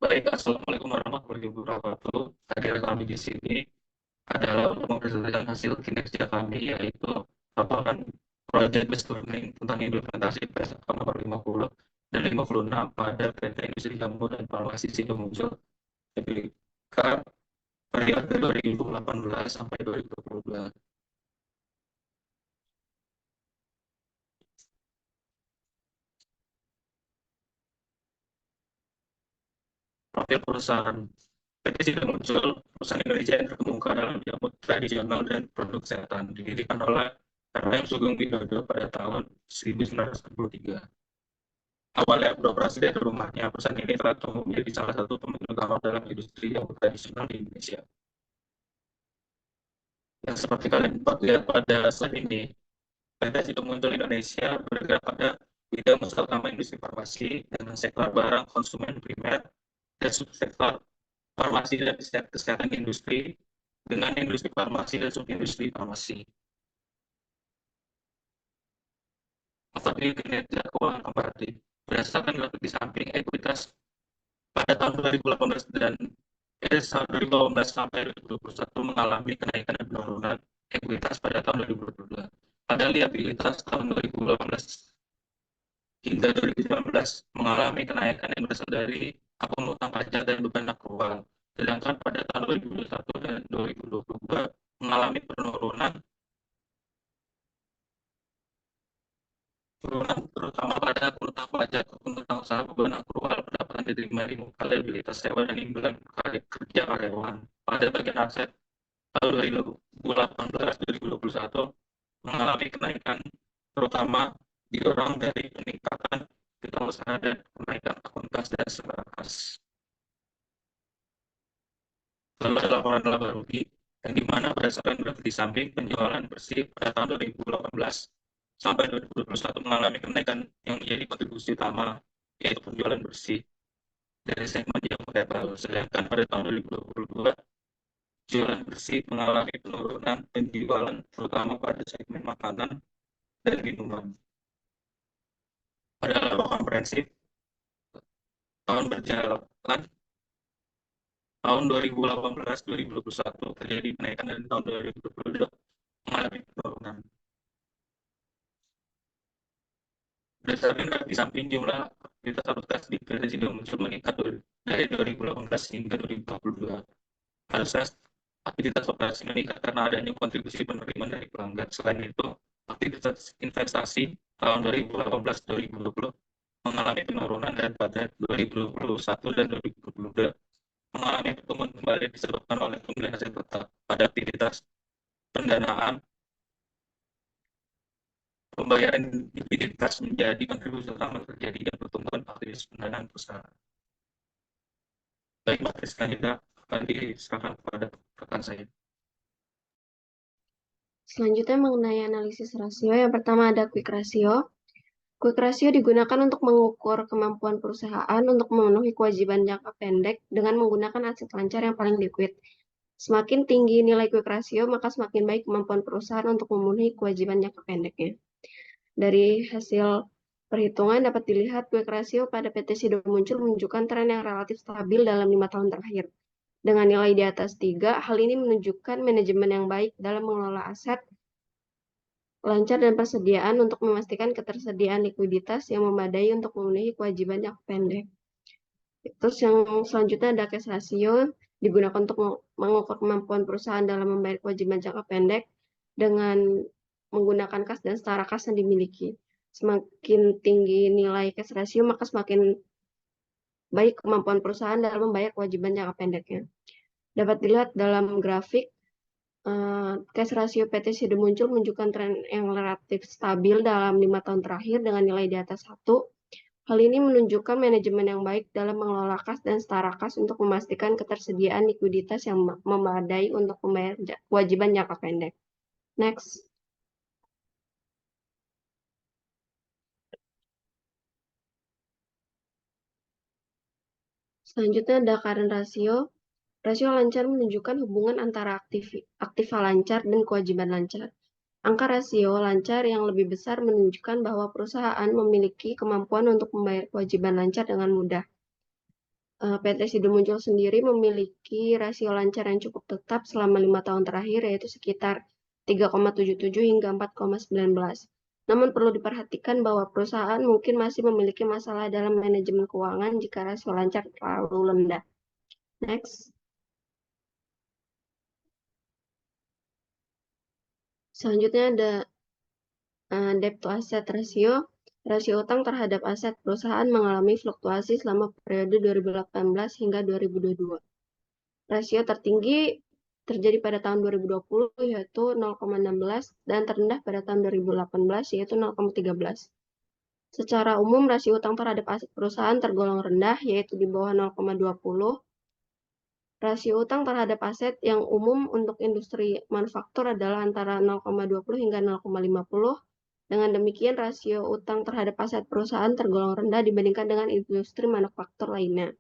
Baik, Assalamualaikum warahmatullahi wabarakatuh. Hadir kami di sini adalah untuk mempresentasikan hasil kinerja kami, yaitu laporan Project Based Learning tentang implementasi PSK nomor 50 dan 56 pada PT Industri Jamu dan Farmasi Sidomuncul TBK periode 2018 sampai 2022. Profil perusahaan PT Sidomuncul, perusahaan Indonesia yang terkemuka dalam jamu tradisional dan produk kesehatan, didirikan oleh RM Sugeng Widodo pada tahun 1963. Awalnya beroperasi dari rumahnya, perusahaan ini telah tumbuh menjadi salah satu pemain utama dalam industri yang tradisional di Indonesia. Yang seperti kalian dapat lihat pada slide ini, PT Sidomuncul Indonesia bergerak pada bidang usaha utama industri farmasi dengan sektor barang konsumen primer dan subsektor farmasi dan kesehatan industri dengan industri farmasi dan subindustri farmasi. Apabila kinerja keuangan komparatif berdasarkan grafik di samping, ekuitas pada tahun 2018 dan 2018 sampai 2021 mengalami kenaikan dan penurunan ekuitas pada tahun 2022. Pada liabilitas tahun 2018 hingga 2019 mengalami kenaikan yang berasal dari akumulasi pajak dan beban akrual. Sedangkan pada tahun 2021 dan 2022 mengalami penurunan terutama pada akumulasi pajak, akumulasi usaha, beban akrual, pendapatan diterima di muka, liabilitas sewa dan imbalan kerja karyawan. Pada bagian aset tahun 2018-2021 mengalami kenaikan, terutama didorong dari peningkatan kita usaha dan kenaikan akun kas dan secara kas. Lalu ada laporan laba rugi, yang dimana berdasarkan grafik di samping, penjualan bersih pada tahun 2018 sampai 2021 mengalami kenaikan yang menjadi kontribusi utama, yaitu penjualan bersih dari segmen jamu herbal. Sedangkan pada tahun 2022 jualan bersih mengalami penurunan penjualan terutama pada segmen makanan dan minuman. Pada level komprehensif, tahun berjalan tahun 2018-2021 terjadi kenaikan dan tahun 2022 mengalami penurunan. Berdasarkan di samping jumlah aktivitas alokasi di PT Sidomuncul meningkat dari 2018 hingga 2022. Harusnya aktivitas operasi meningkat karena adanya kontribusi penerimaan dari pelanggan. Selain itu, aktivitas investasi tahun 2018-2020 mengalami penurunan dan pada 2021 dan 2022 mengalami pertumbuhan kembali disebabkan oleh pemulihan aset tetap pada aktivitas pendanaan. Pembayaran likuiditas menjadi kontribusi utama terjadi dan pertumbuhan aktivitas pendanaan perusahaan. Baik, materi selanjutnya akan diserahkan kepada rekan saya. Selanjutnya mengenai analisis rasio, yang pertama ada quick ratio. Quick ratio digunakan untuk mengukur kemampuan perusahaan untuk memenuhi kewajiban jangka pendek dengan menggunakan aset lancar yang paling liquid. Semakin tinggi nilai quick ratio, maka semakin baik kemampuan perusahaan untuk memenuhi kewajiban jangka pendeknya. Dari hasil perhitungan dapat dilihat quick ratio pada PT Sidomuncul menunjukkan tren yang relatif stabil dalam 5 tahun terakhir. Dengan nilai di atas 3, hal ini menunjukkan manajemen yang baik dalam mengelola aset, lancar dan persediaan untuk memastikan ketersediaan likuiditas yang memadai untuk memenuhi kewajiban jangka pendek. Terus yang selanjutnya ada cash ratio, digunakan untuk mengukur kemampuan perusahaan dalam membayar kewajiban jangka pendek dengan menggunakan kas dan setara kas yang dimiliki. Semakin tinggi nilai cash ratio, maka semakin baik kemampuan perusahaan dalam membayar kewajiban jangka pendeknya. Dapat dilihat dalam grafik, cash ratio PT Sidomuncul menunjukkan tren yang relatif stabil dalam 5 tahun terakhir dengan nilai di atas 1. Hal ini menunjukkan manajemen yang baik dalam mengelola kas dan setara kas untuk memastikan ketersediaan likuiditas yang memadai untuk membayar kewajiban jangka pendek. Next. Selanjutnya ada current ratio. Rasio lancar menunjukkan hubungan antara aktiva lancar dan kewajiban lancar. Angka rasio lancar yang lebih besar menunjukkan bahwa perusahaan memiliki kemampuan untuk membayar kewajiban lancar dengan mudah. PT Sido Muncul sendiri memiliki rasio lancar yang cukup tetap selama 5 tahun terakhir, yaitu sekitar 3,77 hingga 4,19. Namun perlu diperhatikan bahwa perusahaan mungkin masih memiliki masalah dalam manajemen keuangan jika rasio lancar terlalu rendah. Next. Selanjutnya ada debt to asset ratio. Rasio utang terhadap aset perusahaan mengalami fluktuasi selama periode 2018 hingga 2022. Rasio tertinggi terjadi pada tahun 2020 yaitu 0,16 dan terendah pada tahun 2018 yaitu 0,13. Secara umum rasio utang terhadap aset perusahaan tergolong rendah yaitu di bawah 0,20. Rasio utang terhadap aset yang umum untuk industri manufaktur adalah antara 0,20 hingga 0,50. Dengan demikian, rasio utang terhadap aset perusahaan tergolong rendah dibandingkan dengan industri manufaktur lainnya.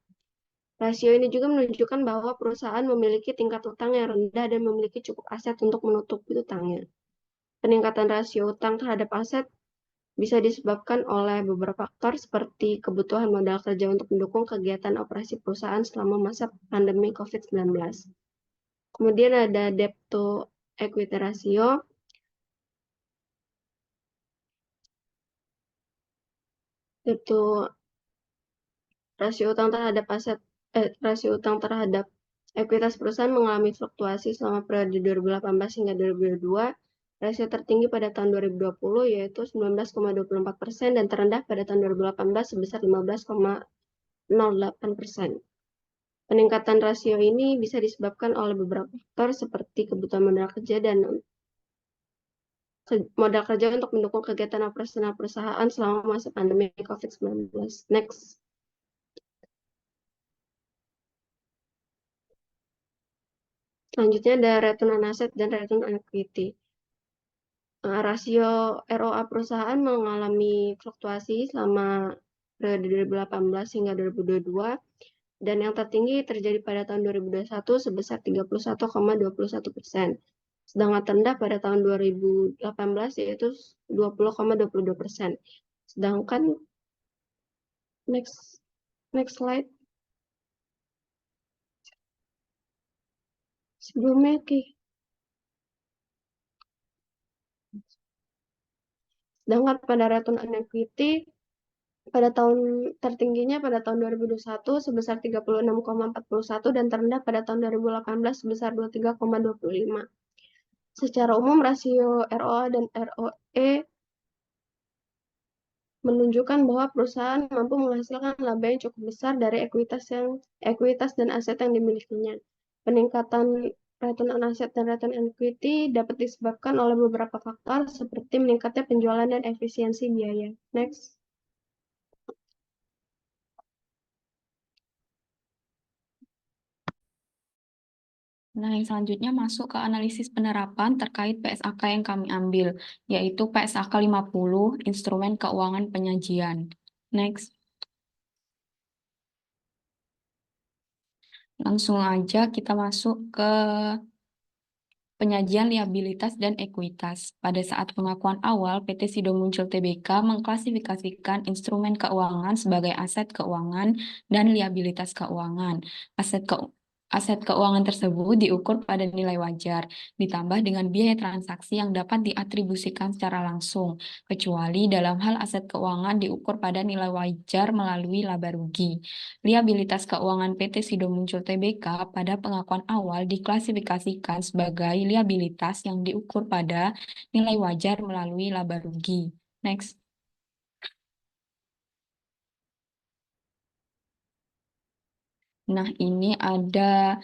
Rasio ini juga menunjukkan bahwa perusahaan memiliki tingkat utang yang rendah dan memiliki cukup aset untuk menutupi utangnya. Peningkatan rasio utang terhadap aset bisa disebabkan oleh beberapa faktor seperti kebutuhan modal kerja untuk mendukung kegiatan operasi perusahaan selama masa pandemi COVID-19. Kemudian ada debt to equity ratio. Itu rasio utang terhadap rasio utang terhadap ekuitas perusahaan mengalami fluktuasi selama periode 2018 hingga 2022. Rasio tertinggi pada tahun 2020 yaitu 19,24% dan terendah pada tahun 2018 sebesar 15,08%. Peningkatan rasio ini bisa disebabkan oleh beberapa faktor seperti kebutuhan modal kerja untuk mendukung kegiatan operasional perusahaan selama masa pandemi COVID-19. Next. Selanjutnya ada return on asset dan return on equity. Rasio ROA perusahaan mengalami fluktuasi selama periode 2018 hingga 2022 dan yang tertinggi terjadi pada tahun 2021 sebesar 31,21%. Sedangkan terendah pada tahun 2018 yaitu 20,22%. Sedangkan next slide. Sebelumnya sedangkan pada return on equity pada tahun tertingginya pada tahun 2021 sebesar 36,41 dan terendah pada tahun 2018 sebesar 23,25. Secara umum rasio ROA dan ROE menunjukkan bahwa perusahaan mampu menghasilkan laba yang cukup besar dari ekuitas dan aset yang dimilikinya. Peningkatan return on asset dan return on equity dapat disebabkan oleh beberapa faktor seperti meningkatnya penjualan dan efisiensi biaya. Next. Nah, yang selanjutnya masuk ke analisis penerapan terkait PSAK yang kami ambil, yaitu PSAK 50, Instrumen Keuangan Penyajian. Next. Langsung aja kita masuk ke penyajian liabilitas dan ekuitas. Pada saat pengakuan awal, PT Sido Muncul Tbk mengklasifikasikan instrumen keuangan sebagai aset keuangan dan liabilitas keuangan. Aset keuangan tersebut diukur pada nilai wajar, ditambah dengan biaya transaksi yang dapat diatribusikan secara langsung, kecuali dalam hal aset keuangan diukur pada nilai wajar melalui laba rugi. Liabilitas keuangan PT Sido Muncul Tbk pada pengakuan awal diklasifikasikan sebagai liabilitas yang diukur pada nilai wajar melalui laba rugi. Next. Nah, ini ada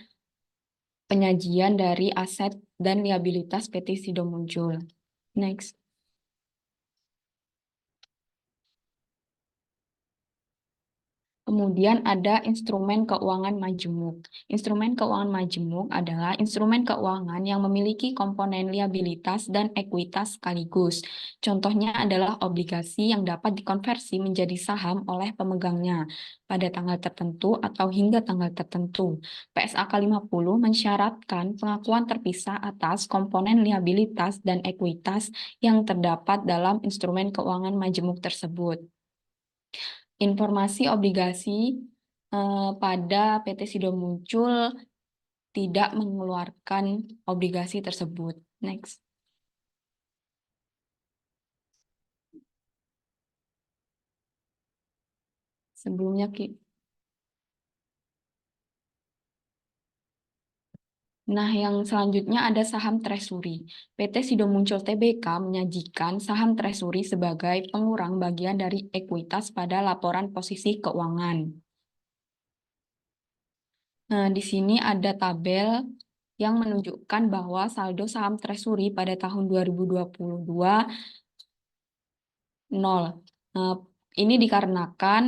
penyajian dari aset dan liabilitas PT Sido Muncul. Next. Kemudian ada instrumen keuangan majemuk. Instrumen keuangan majemuk adalah instrumen keuangan yang memiliki komponen liabilitas dan ekuitas sekaligus. Contohnya adalah obligasi yang dapat dikonversi menjadi saham oleh pemegangnya pada tanggal tertentu atau hingga tanggal tertentu. PSAK 50 mensyaratkan pengakuan terpisah atas komponen liabilitas dan ekuitas yang terdapat dalam instrumen keuangan majemuk tersebut. Informasi obligasi pada PT Sido Muncul tidak mengeluarkan obligasi tersebut. Next. Sebelumnya, Nah, yang selanjutnya ada saham treasury. PT Sido Muncul Tbk menyajikan saham treasury sebagai pengurang bagian dari ekuitas pada laporan posisi keuangan. Nah, di sini ada tabel yang menunjukkan bahwa saldo saham treasury pada tahun 2022 nol. Nah, ini dikarenakan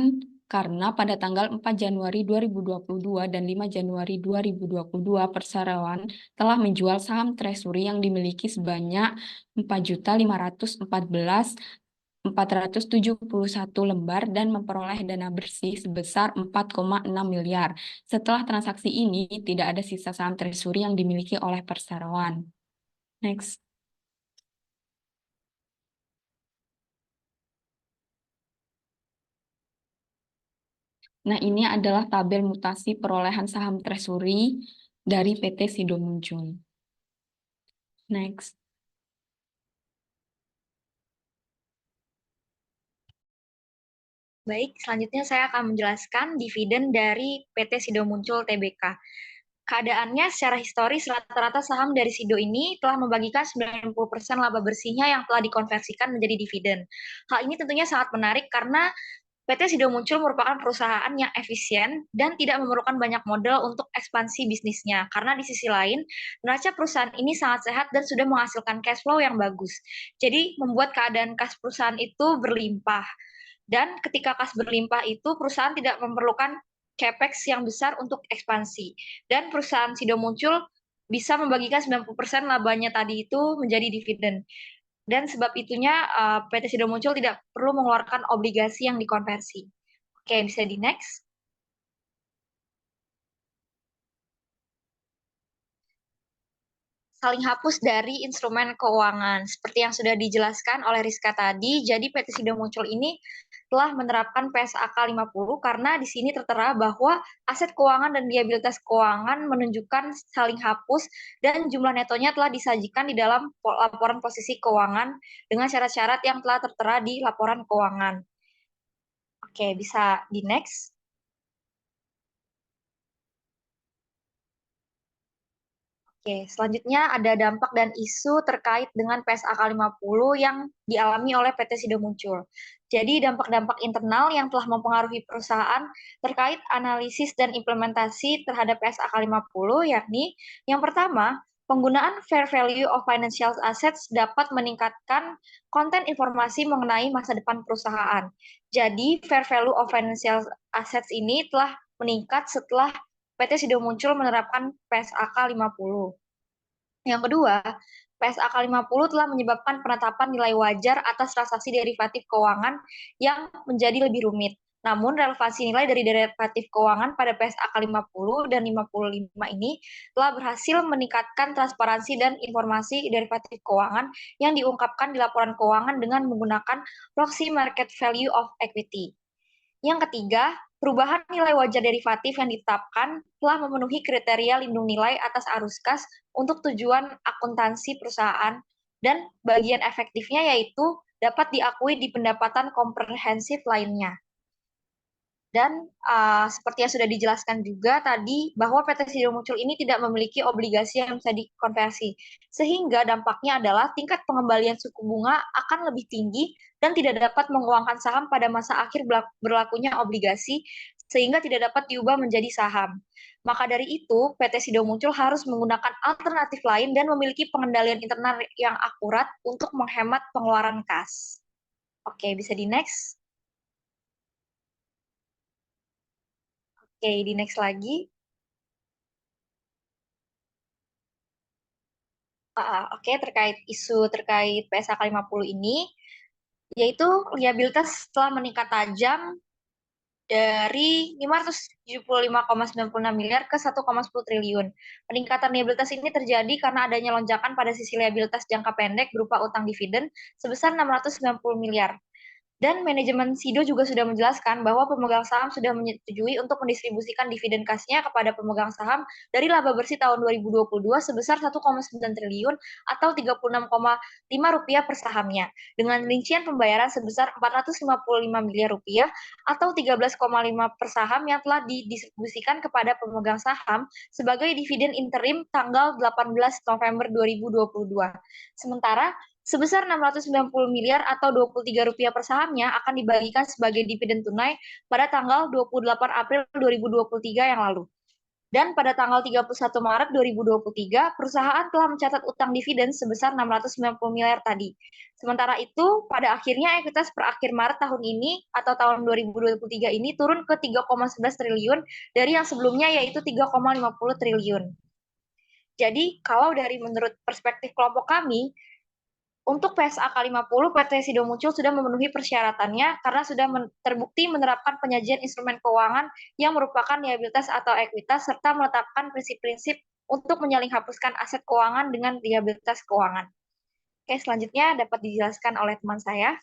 karena pada tanggal 4 Januari 2022 dan 5 Januari 2022 perseroan telah menjual saham treasury yang dimiliki sebanyak 4.514.471 lembar dan memperoleh dana bersih sebesar 4,6 miliar. Setelah transaksi ini, tidak ada sisa saham treasury yang dimiliki oleh perseroan. Next. Nah, ini adalah tabel mutasi perolehan saham treasury dari PT Sido Muncul. Next. Baik, selanjutnya saya akan menjelaskan dividen dari PT Sido Muncul Tbk. Keadaannya secara historis rata-rata saham dari Sido ini telah membagikan 90% laba bersihnya yang telah dikonversikan menjadi dividen. Hal ini tentunya sangat menarik karena PT Sido Muncul merupakan perusahaan yang efisien dan tidak memerlukan banyak modal untuk ekspansi bisnisnya. Karena di sisi lain, neraca perusahaan ini sangat sehat dan sudah menghasilkan cash flow yang bagus. Jadi membuat keadaan kas perusahaan itu berlimpah. Dan ketika kas berlimpah itu, perusahaan tidak memerlukan capex yang besar untuk ekspansi. Dan perusahaan Sido Muncul bisa membagikan 90% labanya tadi itu menjadi dividen. Dan sebab itunya PT Sido Muncul tidak perlu mengeluarkan obligasi yang dikonversi. Oke, bisa di next. Saling hapus dari instrumen keuangan. Seperti yang sudah dijelaskan oleh Rizka tadi, jadi PT Sido Muncul ini telah menerapkan PSAK 50 karena di sini tertera bahwa aset keuangan dan liabilitas keuangan menunjukkan saling hapus dan jumlah netonya telah disajikan di dalam laporan posisi keuangan dengan syarat-syarat yang telah tertera di laporan keuangan. Oke, bisa di next. Oke, selanjutnya ada dampak dan isu terkait dengan PSAK 50 yang dialami oleh PT Sido Muncul. Jadi dampak-dampak internal yang telah mempengaruhi perusahaan terkait analisis dan implementasi terhadap PSAK 50, yakni yang pertama, penggunaan fair value of financial assets dapat meningkatkan konten informasi mengenai masa depan perusahaan. Jadi fair value of financial assets ini telah meningkat setelah PT Sido Muncul menerapkan PSAK 50. Yang kedua, PSAK 50 telah menyebabkan penetapan nilai wajar atas transaksi derivatif keuangan yang menjadi lebih rumit. Namun, relevansi nilai dari derivatif keuangan pada PSAK 50 dan 55 ini telah berhasil meningkatkan transparansi dan informasi derivatif keuangan yang diungkapkan di laporan keuangan dengan menggunakan proxy market value of equity. Yang ketiga, perubahan nilai wajar derivatif yang ditetapkan telah memenuhi kriteria lindung nilai atas arus kas untuk tujuan akuntansi perusahaan dan bagian efektifnya yaitu dapat diakui di pendapatan komprehensif lainnya. Dan seperti yang sudah dijelaskan juga tadi, bahwa PT Sido Muncul ini tidak memiliki obligasi yang bisa dikonversi. Sehingga dampaknya adalah tingkat pengembalian suku bunga akan lebih tinggi dan tidak dapat menguangkan saham pada masa akhir berlakunya obligasi, sehingga tidak dapat diubah menjadi saham. Maka dari itu, PT Sido Muncul harus menggunakan alternatif lain dan memiliki pengendalian internal yang akurat untuk menghemat pengeluaran kas. Oke, bisa di next. Oke, di next lagi. Oke, terkait isu terkait PSAK 50 ini, yaitu liabilitas telah meningkat tajam dari 575,96 miliar ke 1,10 triliun. Peningkatan liabilitas ini terjadi karena adanya lonjakan pada sisi liabilitas jangka pendek berupa utang dividen sebesar 690 miliar. Dan manajemen SIDO juga sudah menjelaskan bahwa pemegang saham sudah menyetujui untuk mendistribusikan dividen kasnya kepada pemegang saham dari laba bersih tahun 2022 sebesar 1,9 triliun atau 36,5 rupiah per sahamnya, dengan rincian pembayaran sebesar 455 miliar rupiah atau 13,5 per saham yang telah didistribusikan kepada pemegang saham sebagai dividen interim tanggal 18 November 2022. Sementara sebesar 690 miliar atau 23 rupiah per sahamnya akan dibagikan sebagai dividen tunai pada tanggal 28 April 2023 yang lalu. Dan pada tanggal 31 Maret 2023, perusahaan telah mencatat utang dividen sebesar 690 miliar tadi. Sementara itu, pada akhirnya ekuitas per akhir Maret tahun ini atau tahun 2023 ini turun ke 3,11 triliun dari yang sebelumnya yaitu 3,50 triliun. Jadi, kalau dari menurut perspektif kelompok kami, untuk PSAK 50, PT Sido Muncul sudah memenuhi persyaratannya karena sudah terbukti menerapkan penyajian instrumen keuangan yang merupakan liabilitas atau ekuitas serta menetapkan prinsip-prinsip untuk menyaling hapuskan aset keuangan dengan liabilitas keuangan. Oke, selanjutnya dapat dijelaskan oleh teman saya.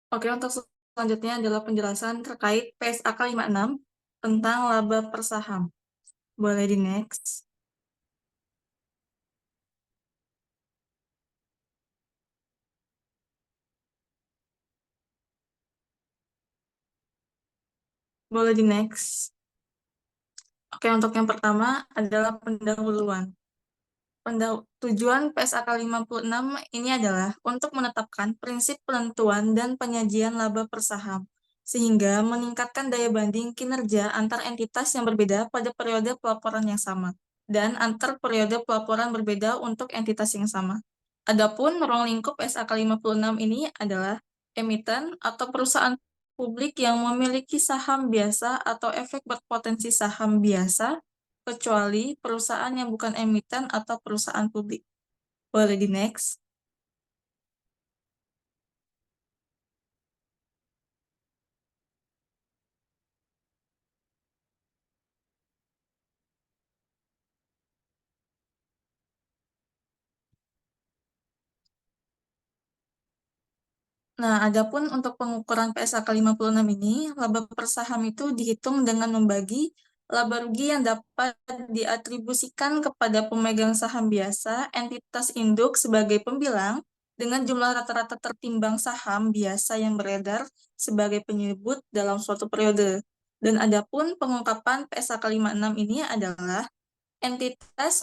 Oke, untuk selanjutnya adalah penjelasan terkait PSAK 56 tentang laba per saham. Boleh di next. Boleh di next. Oke, untuk yang pertama adalah pendahuluan. Tujuan PSAK 56 ini adalah untuk menetapkan prinsip penentuan dan penyajian laba per saham, sehingga meningkatkan daya banding kinerja antar entitas yang berbeda pada periode pelaporan yang sama, dan antar periode pelaporan berbeda untuk entitas yang sama. Adapun ruang lingkup PSAK 56 ini adalah emiten atau perusahaan publik yang memiliki saham biasa atau efek berpotensi saham biasa, kecuali perusahaan yang bukan emiten atau perusahaan publik. Boleh di next. Nah, adapun untuk pengukuran PSAK 56 ini, laba per saham itu dihitung dengan membagi laba rugi yang dapat diatribusikan kepada pemegang saham biasa, entitas induk sebagai pembilang, dengan jumlah rata-rata tertimbang saham biasa yang beredar sebagai penyebut dalam suatu periode. Dan adapun pengungkapan PSAK 56 ini adalah entitas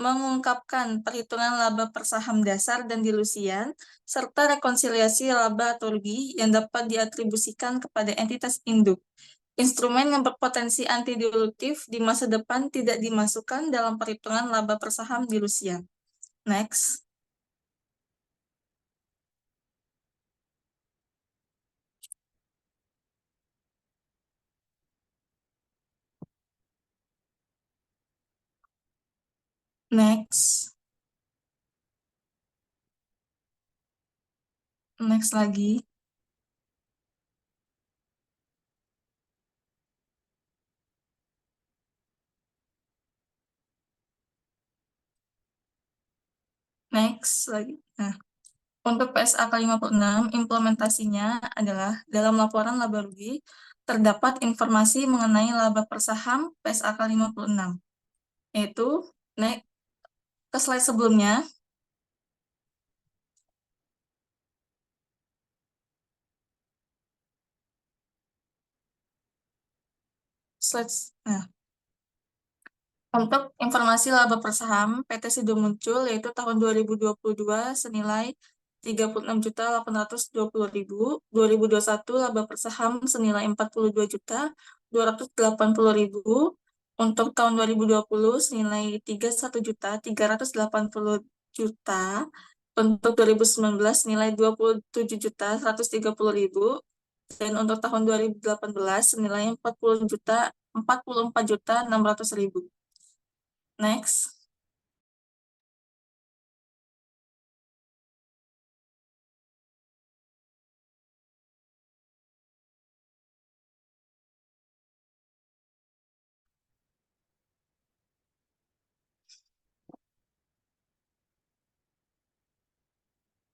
mengungkapkan perhitungan laba per saham dasar dan dilusian, serta rekonsiliasi laba atau rugi yang dapat diatribusikan kepada entitas induk. Instrumen yang berpotensi anti-dilutif di masa depan tidak dimasukkan dalam perhitungan laba per saham dilusian. Next. Next. Next lagi. Next lagi. Nah, untuk PSAK 56, implementasinya adalah dalam laporan laba rugi, terdapat informasi mengenai laba per saham PSAK 56. Yaitu, naik ke slide sebelumnya. Nah, untuk informasi laba per saham, PT Sido Muncul yaitu tahun 2022 senilai 36.820.000, 2021 laba per saham senilai 42.280.000, untuk tahun 2020 senilai 31.380.000, untuk 2019 senilai 27.130.000, dan untuk tahun 2018 senilai 44.600.000. Next.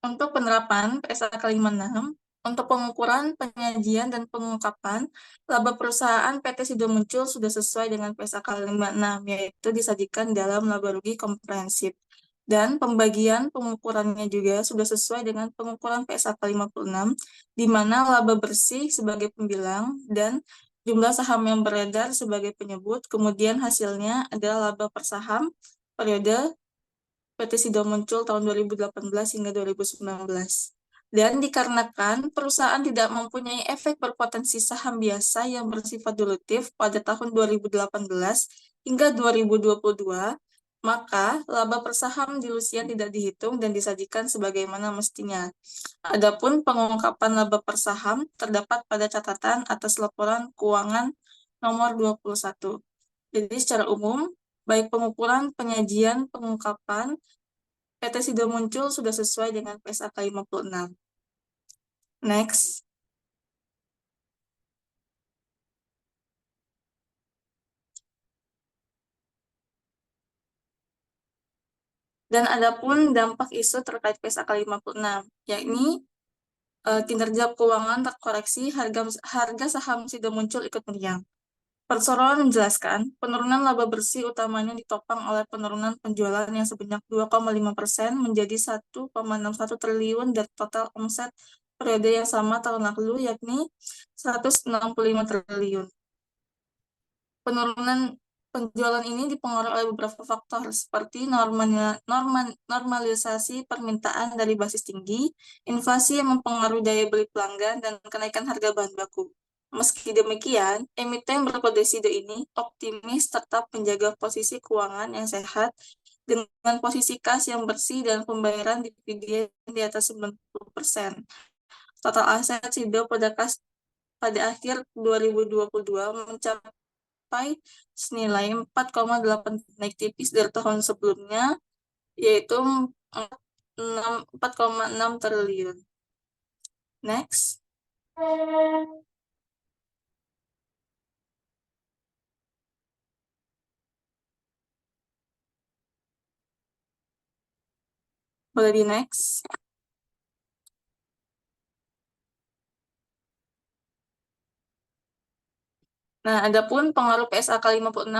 Untuk penerapan PSAK 56, untuk pengukuran, penyajian, dan pengungkapan, laba perusahaan PT Sido Muncul sudah sesuai dengan PSAK 56, yaitu disajikan dalam laba rugi komprehensif. Dan pembagian pengukurannya juga sudah sesuai dengan pengukuran PSAK 56, di mana laba bersih sebagai pembilang dan jumlah saham yang beredar sebagai penyebut, kemudian hasilnya adalah laba per saham periode PT Sido Muncul tahun 2018 hingga 2019. Dan dikarenakan perusahaan tidak mempunyai efek berpotensi saham biasa yang bersifat dilutif pada tahun 2018 hingga 2022, maka laba per saham di Lusian tidak dihitung dan disajikan sebagaimana mestinya. Adapun pengungkapan laba per saham terdapat pada catatan atas laporan keuangan nomor 21. Jadi secara umum, baik pengukuran, penyajian, pengungkapan, PT Sido Muncul sudah sesuai dengan PSAK 56. Next. Dan adapun dampak isu terkait PSAK 56, yakni kinerja keuangan terkoreksi, harga saham Sido Muncul ikut meriang. Perseroan menjelaskan, penurunan laba bersih utamanya ditopang oleh penurunan penjualan yang sebanyak 2,5% menjadi 1,61 triliun dari total omset periode yang sama tahun lalu, yakni 165 triliun. Penurunan penjualan ini dipengaruhi oleh beberapa faktor seperti normalisasi permintaan dari basis tinggi, inflasi yang mempengaruhi daya beli pelanggan, dan kenaikan harga bahan baku. Meski demikian, emiten berkode Sido ini optimis tetap menjaga posisi keuangan yang sehat dengan posisi kas yang bersih dan pembayaran dividen di atas 90%. Total aset Sido pada akhir 2022 mencapai senilai 4,8 naik tipis dari tahun sebelumnya, yaitu 4,6 triliun. Next. Boleh di next. Nah, adapun pengaruh PSAK 56